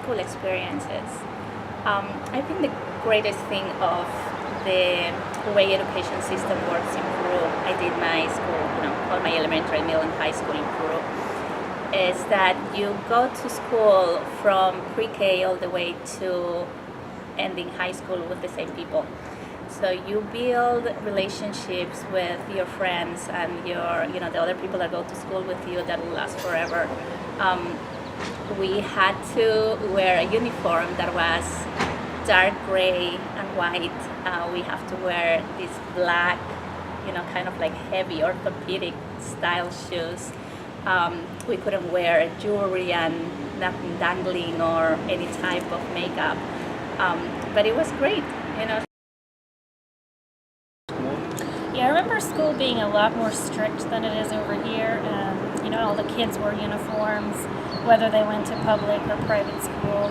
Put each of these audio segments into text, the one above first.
school experiences. I think the greatest thing of the way education system works in Peru, I did my school, all my elementary, middle, and high school in Peru, is that you go to school from pre-K all the way to ending high school with the same people. So you build relationships with your friends and the other people that go to school with you that will last forever. We had to wear a uniform that was dark gray and white. We have to wear these black, kind of like heavy orthopedic style shoes. We couldn't wear jewelry and nothing dangling or any type of makeup. But it was great. Yeah, I remember school being a lot more strict than it is over here. All the kids wore uniforms, whether they went to public or private school.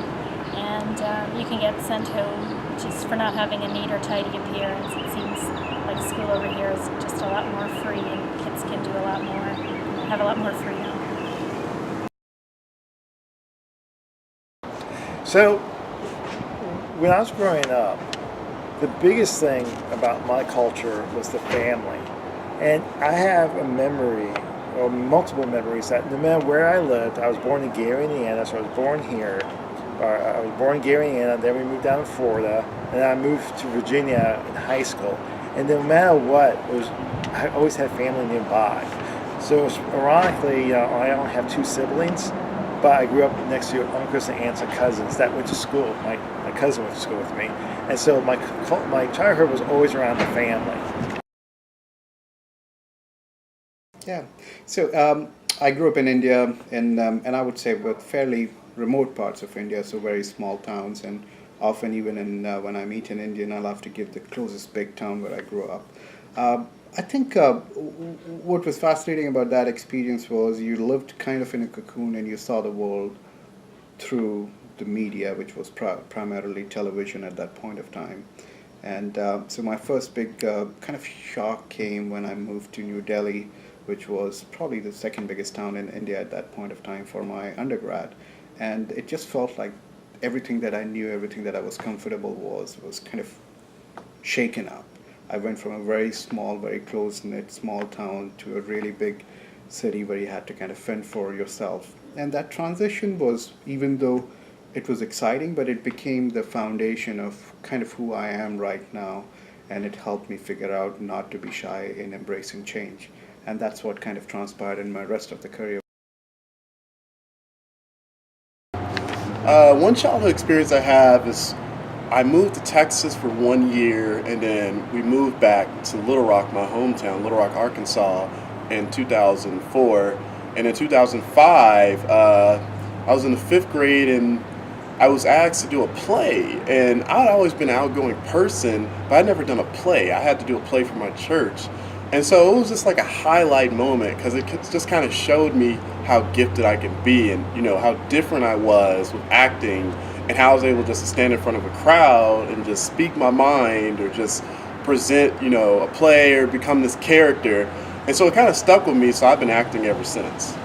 And you can get sent home just for not having a neat or tidy appearance. It seems like school over here is just a lot more free, and kids can do have a lot more freedom. So, when I was growing up, the biggest thing about my culture was the family. And I have a memory, or multiple memories, that no matter where I lived, I was born in Gary, Indiana, so I was born here. I was born in Gary, Indiana, then we moved down to Florida, and then I moved to Virginia in high school. And no matter what, I always had family nearby. So it was, ironically, I only have two siblings, but I grew up next to uncles and aunts and cousins that went to school. My cousin went to school with me. And so my childhood was always around the family. Yeah. So I grew up in India, and I would say with fairly remote parts of India, so very small towns, and often even when I meet an Indian, I'll have to give the closest big town where I grew up. I think what was fascinating about that experience was you lived kind of in a cocoon and you saw the world through the media, which was primarily television at that point of time. And so my first big kind of shock came when I moved to New Delhi, which was probably the second biggest town in India at that point of time for my undergrad. And it just felt like everything that I knew, everything that I was comfortable was kind of shaken up. I went from a very small, very close-knit small town to a really big city where you had to kind of fend for yourself. And that transition was, even though it was exciting, but it became the foundation of kind of who I am right now, and it helped me figure out not to be shy in embracing change. And that's what kind of transpired in my rest of the career. One childhood experience I have is I moved to Texas for 1 year, and then we moved back to Little Rock, my hometown, Little Rock, Arkansas, in 2004. And in 2005, I was in the 5th grade, and I was asked to do a play. And I'd always been an outgoing person, but I'd never done a play. I had to do a play for my church. And so it was just like a highlight moment, because it just kind of showed me how gifted I could be, and how different I was with acting, and how I was able just to stand in front of a crowd and just speak my mind, or just present a play, or become this character. And so it kind of stuck with me, so I've been acting ever since.